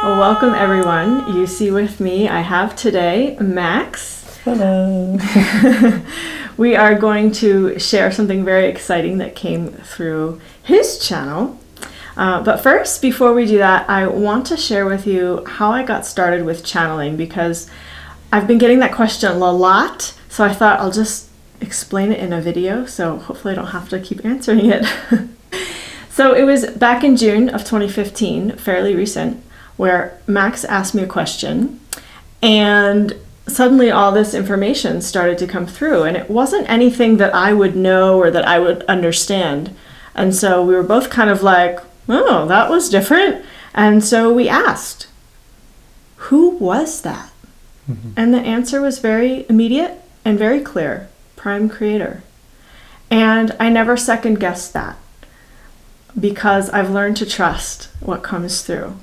Well, welcome everyone. You see with me, I have today Max. Hello. We are going to share something very exciting that came through his channel. But first, before we do that, I want to share with you how I got started with channeling, because I've been getting that question a lot. So I thought I'll just explain it in a video, so hopefully I don't have to keep answering it. So it was back in June of 2015, fairly recent, where Max asked me a question, and suddenly all this information started to come through, and it wasn't anything that I would know or that I would understand. And so we were both kind of like, oh, that was different. And so we asked, who was that? Mm-hmm. And the answer was very immediate and very clear: Prime Creator. And I never second guessed that, because I've learned to trust what comes through.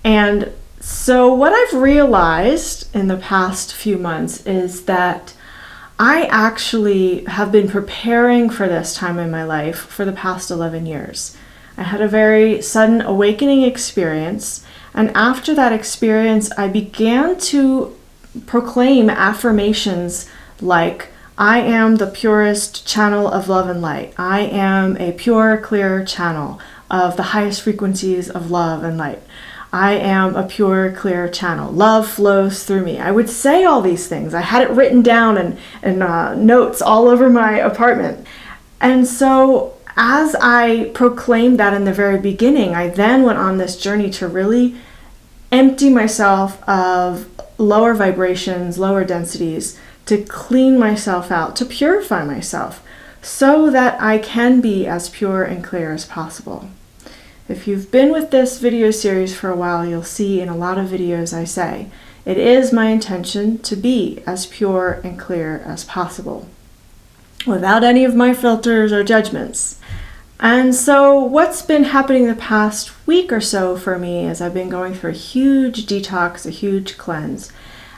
And so what I've realized in the past few months is that I actually have been preparing for this time in my life for the past 11 years. I had a very sudden awakening experience, and after that experience, I began to proclaim affirmations like, I am the purest channel of love and light. I am a pure, clear channel of the highest frequencies of love and light. I am a pure, clear channel. Love flows through me. I would say all these things. I had it written down in notes all over my apartment. And so as I proclaimed that in the very beginning, I then went on this journey to really empty myself of lower vibrations, lower densities, to clean myself out, to purify myself, so that I can be as pure and clear as possible. If you've been with this video series for a while, you'll see in a lot of videos I say, it is my intention to be as pure and clear as possible, without any of my filters or judgments. And so what's been happening the past week or so for me is I've been going through a huge detox, a huge cleanse.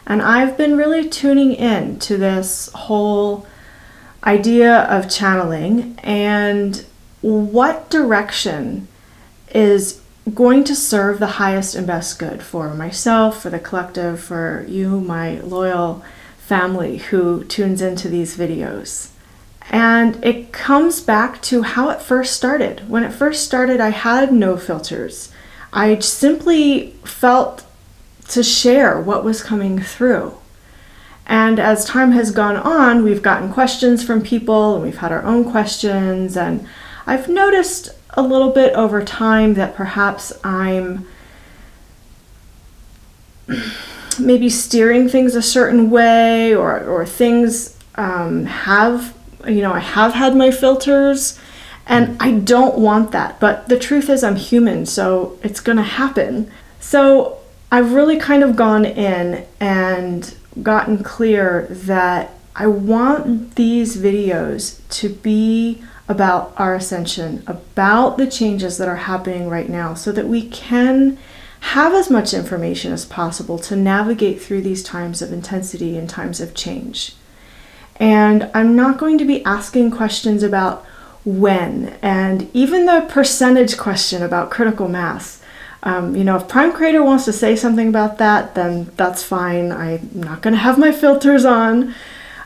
And I've been really tuning in to this whole idea of channeling and what direction is going to serve the highest and best good for myself, for the collective, for you, my loyal family who tunes into these videos. And it comes back to how it first started. When it first started, I had no filters. I simply felt to share what was coming through. And as time has gone on, we've gotten questions from people, and we've had our own questions, and I've noticed a little bit over time that perhaps I'm maybe steering things a certain way, or things I have had my filters, and I don't want that. But the truth is I'm human, so it's going to happen. So I've really kind of gone in and gotten clear that I want these videos to be about our ascension, about the changes that are happening right now, so that we can have as much information as possible to navigate through these times of intensity and times of change. And I'm not going to be asking questions about when, and even the percentage question about critical mass. If Prime Creator wants to say something about that, then that's fine. I'm not going to have my filters on.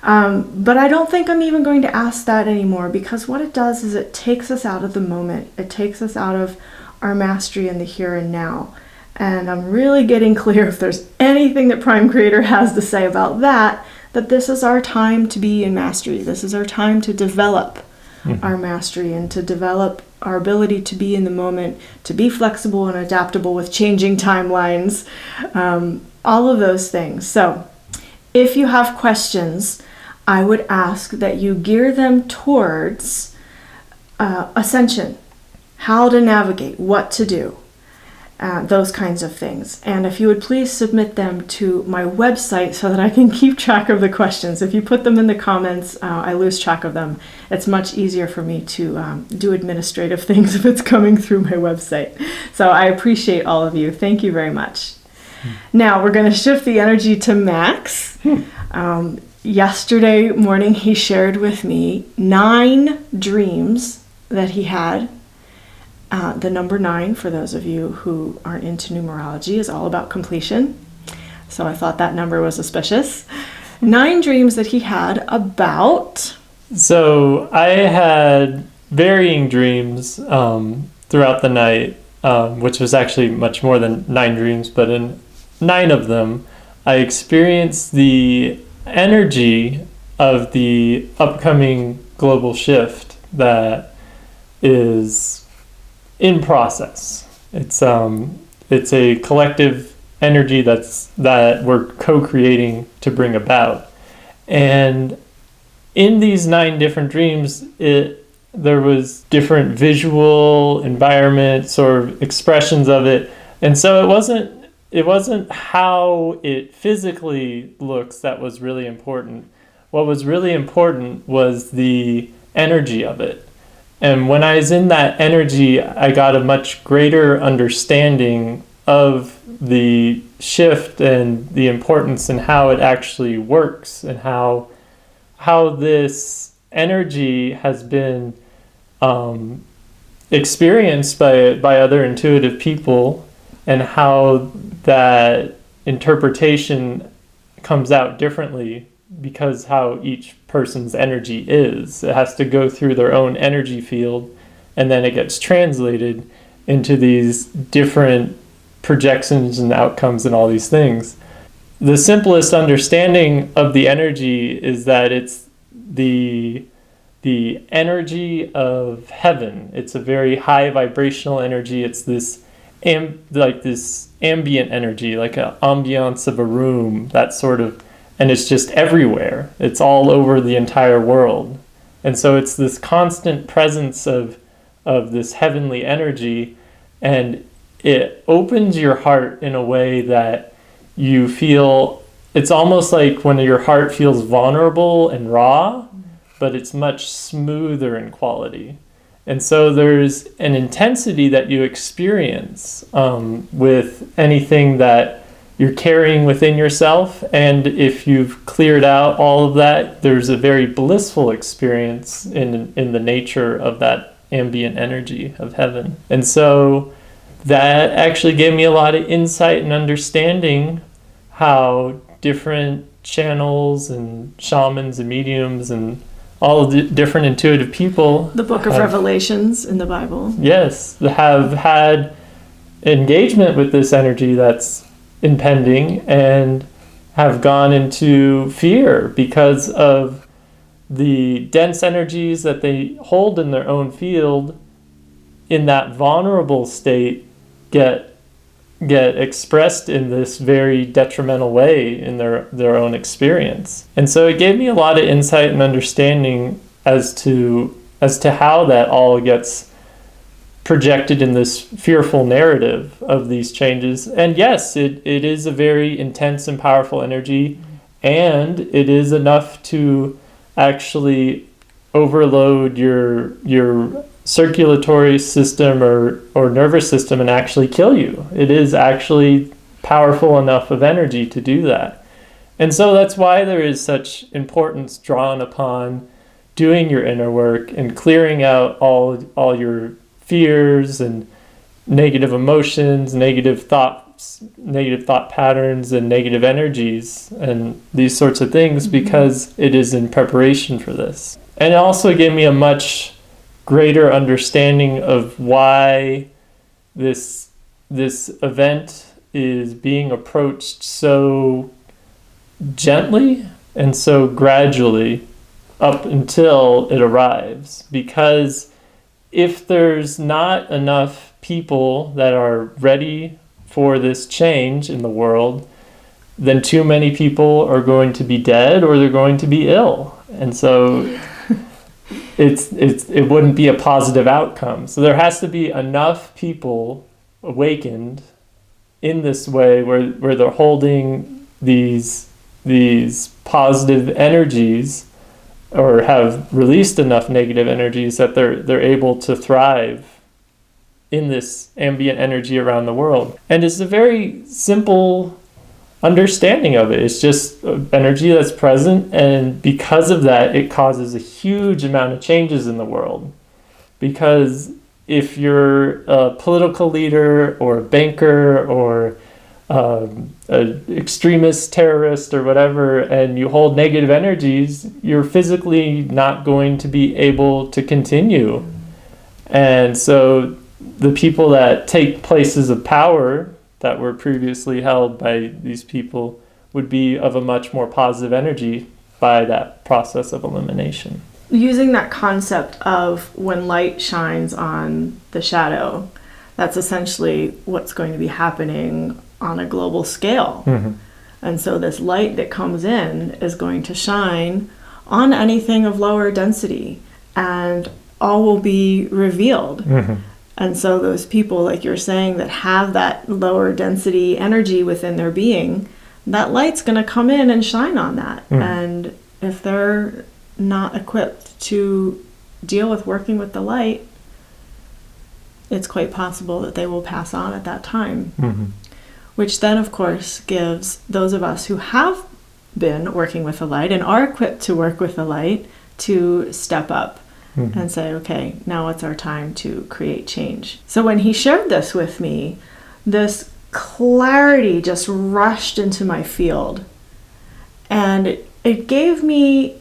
But I don't think I'm even going to ask that anymore, because what it does is it takes us out of the moment. It takes us out of our mastery in the here and now. And I'm really getting clear, if there's anything that Prime Creator has to say about that this is our time to be in mastery. This is our time to develop our mastery and to develop our ability to be in the moment, to be flexible and adaptable with changing timelines, all of those things. So if you have questions, I would ask that you gear them towards ascension, how to navigate, what to do, those kinds of things. And if you would please submit them to my website so that I can keep track of the questions. If you put them in the comments, I lose track of them. It's much easier for me to do administrative things if it's coming through my website. So I appreciate all of you. Thank you very much. Now we're going to shift the energy to Max. Yesterday morning, he shared with me 9 dreams that he had. The number 9, for those of you who aren't into numerology, is all about completion. So I thought that number was auspicious. 9 dreams that he had about... So I had varying dreams throughout the night, which was actually much more than 9 dreams, but in 9 of them, I experienced the energy of the upcoming global shift that is in process. It's a collective energy that we're co-creating to bring about. And in these 9 different dreams, there was different visual environment, sort of expressions of it. And so it wasn't how it physically looks that was really important. What was really important was the energy of it. And when I was in that energy, I got a much greater understanding of the shift and the importance and how it actually works, and how this energy has been experienced by other intuitive people, and how that interpretation comes out differently because how each person's energy is. It has to go through their own energy field, and then it gets translated into these different projections and outcomes and all these things. The simplest understanding of the energy is that it's the energy of heaven. It's a very high vibrational energy. It's this this ambient energy, like an ambiance of a room, that sort of, and it's just everywhere. It's all over the entire world. And so it's this constant presence of this heavenly energy, and it opens your heart in a way that you feel, it's almost like when your heart feels vulnerable and raw, but it's much smoother in quality. And so there's an intensity that you experience with anything that you're carrying within yourself. And if you've cleared out all of that, there's a very blissful experience in the nature of that ambient energy of heaven. And so that actually gave me a lot of insight and understanding how different channels and shamans and mediums and all of the different intuitive people, the book of Revelations in the Bible, yes, have had engagement with this energy that's impending, and have gone into fear because of the dense energies that they hold in their own field. In that vulnerable state, get expressed in this very detrimental way in their own experience. And so it gave me a lot of insight and understanding as to how that all gets projected in this fearful narrative of these changes. And yes, it is a very intense and powerful energy, and it is enough to actually overload your circulatory system or nervous system and actually kill you. It is actually powerful enough of energy to do that. And so that's why there is such importance drawn upon doing your inner work and clearing out all your fears and negative emotions, negative thoughts, negative thought patterns, and negative energies and these sorts of things, because it is in preparation for this. And it also gave me a much greater understanding of why this event is being approached so gently and so gradually up until it arrives. Because if there's not enough people that are ready for this change in the world, then too many people are going to be dead or they're going to be ill. And so it wouldn't be a positive outcome. So there has to be enough people awakened in this way where they're holding these positive energies, or have released enough negative energies that they're able to thrive in this ambient energy around the world. And it's a very simple understanding of it. It's just energy that's present, and because of that, it causes a huge amount of changes in the world. Because if you're a political leader or a banker or an extremist terrorist or whatever, and you hold negative energies, you're physically not going to be able to continue. And so the people that take places of power that were previously held by these people would be of a much more positive energy by that process of elimination. Using that concept of when light shines on the shadow, that's essentially what's going to be happening on a global scale. Mm-hmm. And so this light that comes in is going to shine on anything of lower density, and all will be revealed. Mm-hmm. And so those people, like you're saying, that have that lower density energy within their being, that light's going to come in and shine on that. Mm-hmm. And if they're not equipped to deal with working with the light, it's quite possible that they will pass on at that time. Mm-hmm. Which then, of course, gives those of us who have been working with the light and are equipped to work with the light to step up Mm-hmm. and say, okay, now it's our time to create change. So when he shared this with me, this clarity just rushed into my field. And it gave me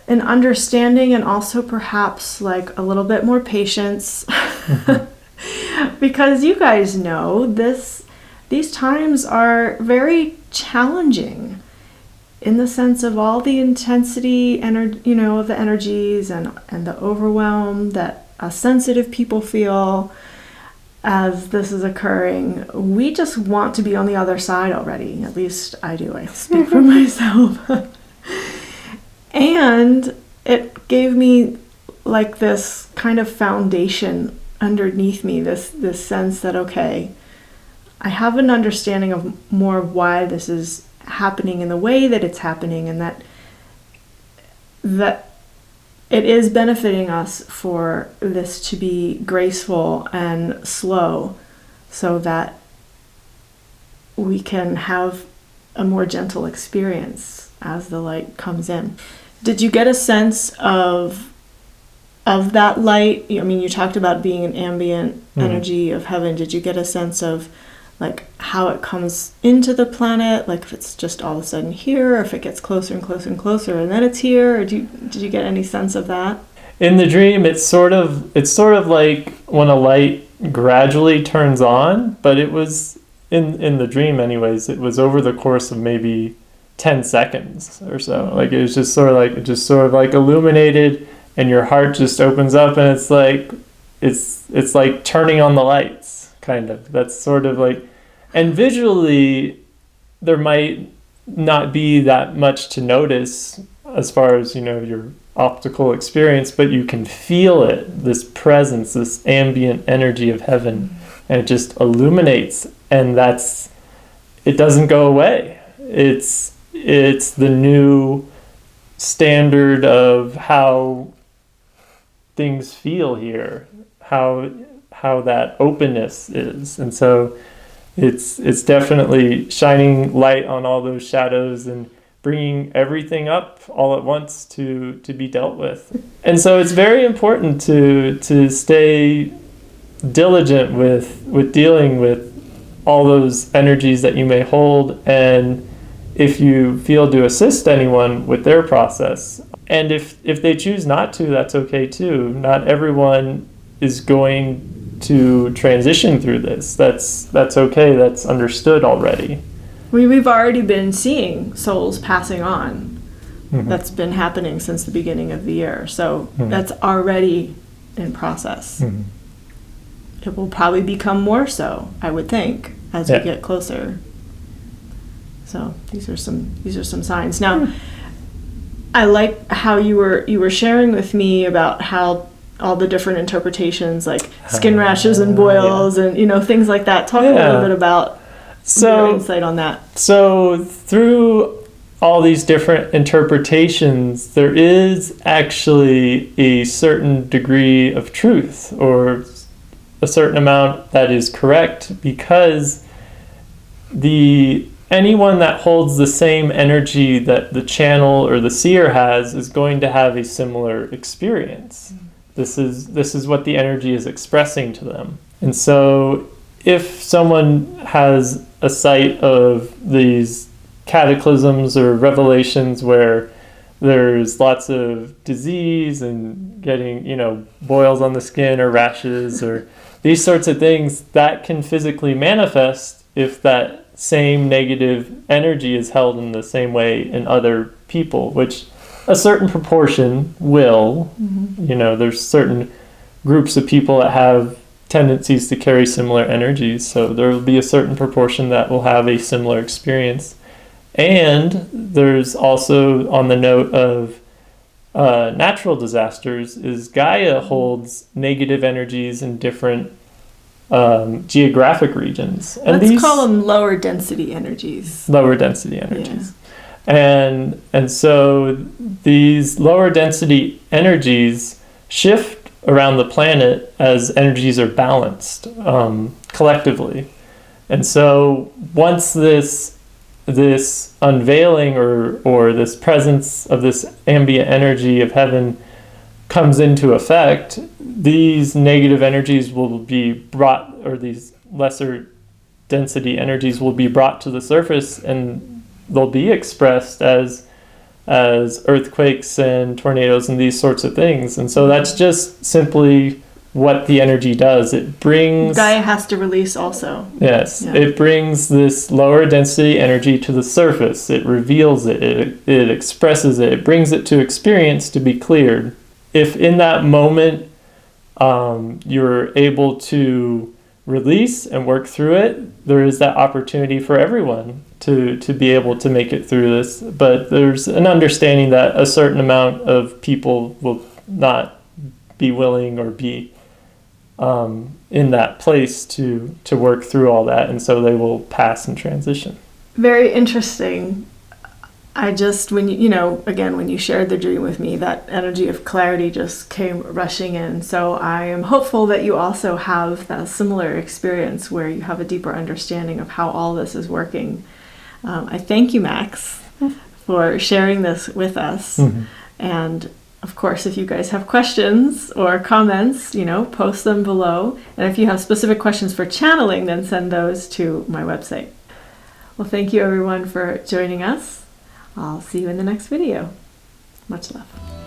an understanding, and also perhaps like a little bit more patience. Mm-hmm. Because you guys know these times are very challenging in the sense of all the intensity of the energies and the overwhelm that sensitive people feel as this is occurring. We just want to be on the other side already. At least I do. I speak for myself. And it gave me like this kind of foundation underneath me, this sense that, okay, I have an understanding of more of why this is happening in the way that it's happening, and that it is benefiting us for this to be graceful and slow, so that we can have a more gentle experience as the light comes in. Did you get a sense of that light? I mean, you talked about being an ambient energy of heaven. Did you get a sense of like how it comes into the planet, like if it's just all of a sudden here, or if it gets closer and closer and closer and then it's here? Or did you get any sense of that? In the dream, it's sort of like when a light gradually turns on, but it was in the dream anyways, it was over the course of maybe 10 seconds or so. Mm-hmm. Like it was just sort of like illuminated, and your heart just opens up, and it's like turning on the lights. Kind of. That's sort of like, and visually there might not be that much to notice as far as, your optical experience, but you can feel it, this presence, this ambient energy of heaven, and it just illuminates, and it doesn't go away. It's the new standard of how things feel here, how that openness is. And so it's definitely shining light on all those shadows and bringing everything up all at once to be dealt with. And so it's very important to stay diligent with dealing with all those energies that you may hold, and if you feel to assist anyone with their process. And if they choose not to, that's okay too. Not everyone is going to transition through this. That's okay. That's understood already. We've already been seeing souls passing on. Mm-hmm. That's been happening since the beginning of the year. So mm-hmm. that's already in process. Mm-hmm. It will probably become more so, I would think, as we get closer. So these are some signs. Now, I like how you were sharing with me about how all the different interpretations, like skin rashes and boils and things like that. Talk a little bit about your insight on that. So through all these different interpretations, there is actually a certain degree of truth, or a certain amount that is correct, because anyone that holds the same energy that the channel or the seer has is going to have a similar experience. This is what the energy is expressing to them. And so if someone has a sight of these cataclysms or revelations where there's lots of disease and getting, boils on the skin or rashes or these sorts of things, that can physically manifest if that same negative energy is held in the same way in other people, which a certain proportion will. There's certain groups of people that have tendencies to carry similar energies, so there will be a certain proportion that will have a similar experience. And there's also, on the note of natural disasters, is Gaia holds negative energies in different geographic regions. And let's call them lower density energies. Lower density energies. Yeah. And so these lower density energies shift around the planet as energies are balanced collectively. And so once this unveiling or this presence of this ambient energy of heaven comes into effect, these negative energies will be brought, or these lesser density energies will be brought to the surface, and they'll be expressed as earthquakes and tornadoes and these sorts of things. And so that's just simply what the energy does. It brings... Gaia has to release also. Yes. Yeah. It brings this lower density energy to the surface. It reveals it. It expresses it. It brings it to experience to be cleared. If in that moment you're able to release and work through it, there is that opportunity for everyone to be able to make it through this. But there's an understanding that a certain amount of people will not be willing or be in that place to work through all that, and so they will pass and transition. Very interesting. I just, when you shared the dream with me, that energy of clarity just came rushing in. So I am hopeful that you also have that similar experience where you have a deeper understanding of how all this is working. I thank you, Max, for sharing this with us. Mm-hmm. And of course, if you guys have questions or comments, post them below. And if you have specific questions for channeling, then send those to my website. Well, thank you everyone for joining us. I'll see you in the next video. Much love.